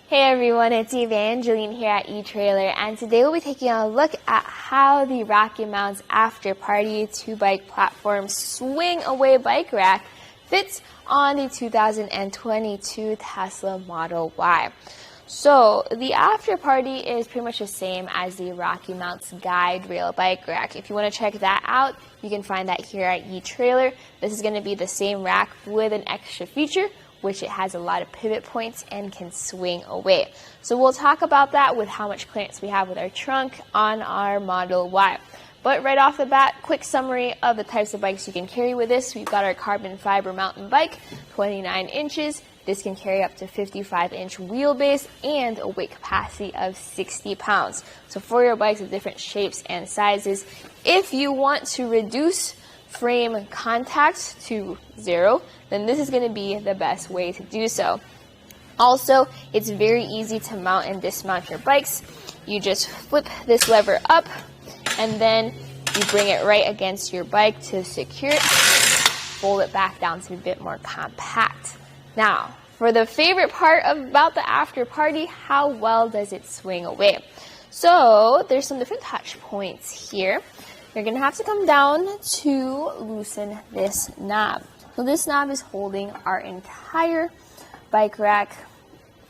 Hey everyone, it's Evangeline here at etrailer, and today we'll be taking a look at how the RockyMounts AfterParty 2-bike platform swing away bike rack fits on the 2022 Tesla Model Y. So the AfterParty is pretty much the same as the RockyMounts GuideRail bike rack. If you want to check that out, you can find that here at etrailer. This is going to be the same rack with an extra feature, which it has a lot of pivot points and can swing away. So we'll talk about that with how much clearance we have with our trunk on our Model Y. But right off the bat, quick summary of the types of bikes you can carry with this. We've got our carbon fiber mountain bike, 29 inches. This can carry up to 55-inch wheelbase and a weight capacity of 60 pounds. So for your bikes of different shapes and sizes, if you want to reduce frame contact to 0, then this is going to be the best way to do so. Also, it's very easy to mount and dismount your bikes. You just flip this lever up and then you bring it right against your bike to secure it. Fold it back down to be a bit more compact. Now, for the favorite part about the AfterParty, how well does it swing away? So there's some different touch points here. You're going to have to come down to loosen this knob. So this knob is holding our entire bike rack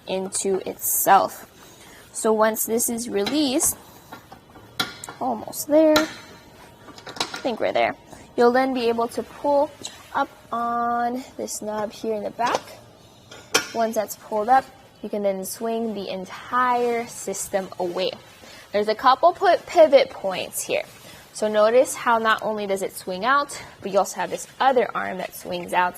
into itself. So once this is released, almost there, I think we're there, you'll then be able to pull up on this knob here in the back. Once that's pulled up, you can then swing the entire system away. There's a couple pivot points here. So notice how not only does it swing out, but you also have this other arm that swings out,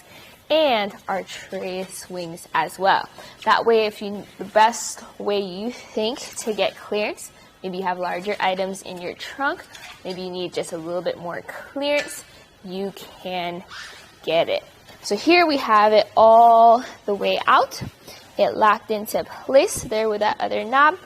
and our tray swings as well. That way, the best way you think to get clearance, maybe you have larger items in your trunk, maybe you need just a little bit more clearance, you can get it. So here we have it all the way out. It locked into place there with that other knob,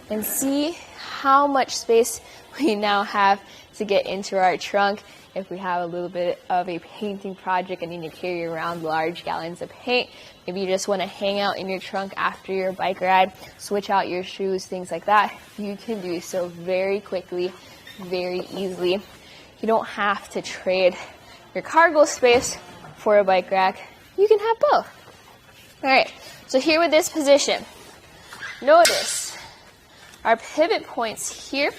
and see how much space we now have to get into our trunk. If we have a little bit of a painting project and need to carry around large gallons of paint, maybe you just want to hang out in your trunk after your bike ride, switch out your shoes, things like that, you can do so very quickly, very easily. You don't have to trade your cargo space for a bike rack. You can have both. Alright, so here with this position, notice our pivot points here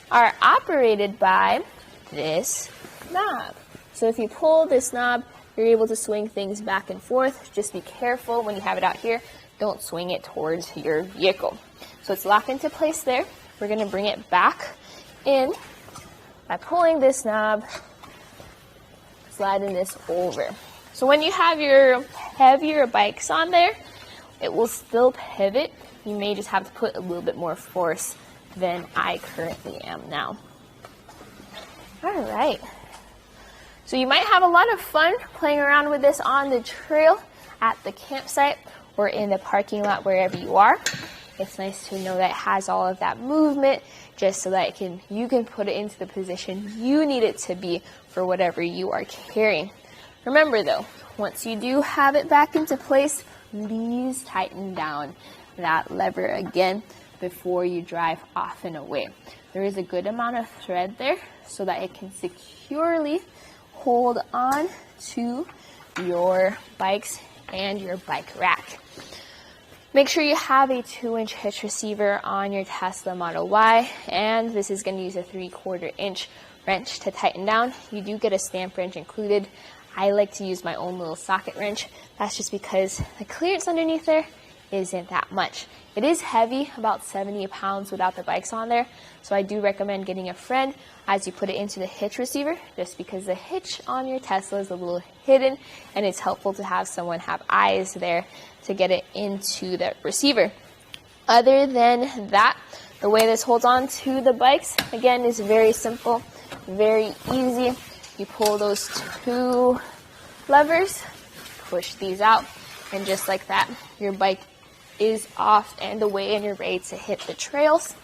are operated by this knob. So if you pull this knob, you're able to swing things back and forth. Just be careful when you have it out here. Don't swing it towards your vehicle. So it's locked into place there. We're going to bring it back in by pulling this knob, sliding this over. So when you have your heavier bikes on there, it will still pivot. You may just have to put a little bit more force than I currently am now. All right. So you might have a lot of fun playing around with this on the trail, at the campsite, or in the parking lot, wherever you are. It's nice to know that it has all of that movement, just so that you can put it into the position you need it to be for whatever you are carrying. Remember though, once you do have it back into place, please tighten down that lever again before you drive off and away. There is a good amount of thread there so that it can securely hold on to your bikes and your bike rack. Make sure you have a 2-inch hitch receiver on your Tesla Model Y, and this is going to use a 3/4 inch wrench to tighten down. You do get a stamp wrench included. I like to use my own little socket wrench. That's just because the clearance underneath there isn't that much. It is heavy, about 70 pounds without the bikes on there, so I do recommend getting a friend as you put it into the hitch receiver, just because the hitch on your Tesla is a little hidden, and it's helpful to have someone have eyes there to get it into the receiver. Other than that, the way this holds on to the bikes, again, is very simple, very easy. You pull those 2 levers, push these out, and just like that, your bike is off and away and you're ready to hit the trails.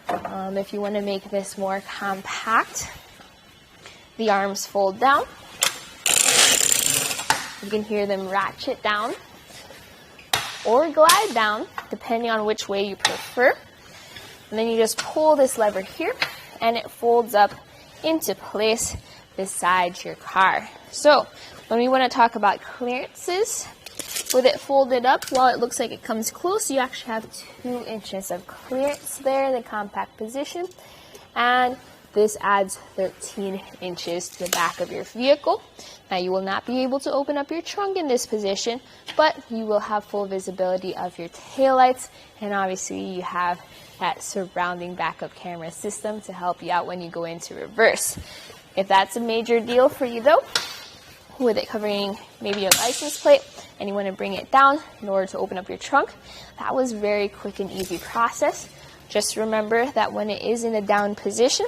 If you want to make this more compact, the arms fold down. You can hear them ratchet down. or glide down, depending on which way you prefer. And then you just pull this lever here, and it folds up into place beside your car. So when we want to talk about clearances, with it folded up, while it looks like it comes close, you actually have 2 inches of clearance there in the compact position, and this adds 13 inches to the back of your vehicle. Now you will not be able to open up your trunk in this position, but you will have full visibility of your taillights, and obviously you have that surrounding backup camera system to help you out when you go into reverse. If that's a major deal for you though, with it covering maybe your license plate, and you want to bring it down in order to open up your trunk, that was very quick and easy process. Just remember that when it is in a down position,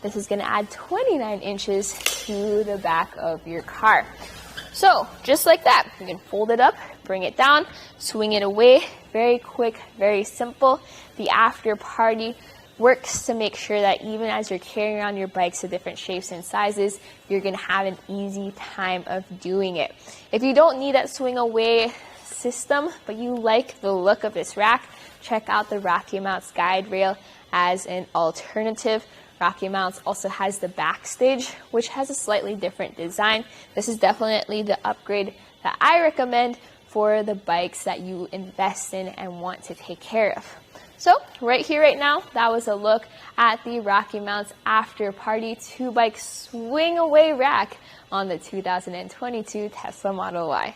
this is going to add 29 inches to the back of your car. So just like that, you can fold it up, bring it down, swing it away. Very quick, very simple. The after party works to make sure that even as you're carrying around your bikes of different shapes and sizes, you're going to have an easy time of doing it. If you don't need that swing away system, but you like the look of this rack, check out the RockyMounts GuideRail as an alternative. RockyMounts also has the backstage, which has a slightly different design. This is definitely the upgrade that I recommend for the bikes that you invest in and want to take care of. So right here, right now, that was a look at the RockyMounts AfterParty 2-bike swing away rack on the 2022 Tesla Model Y.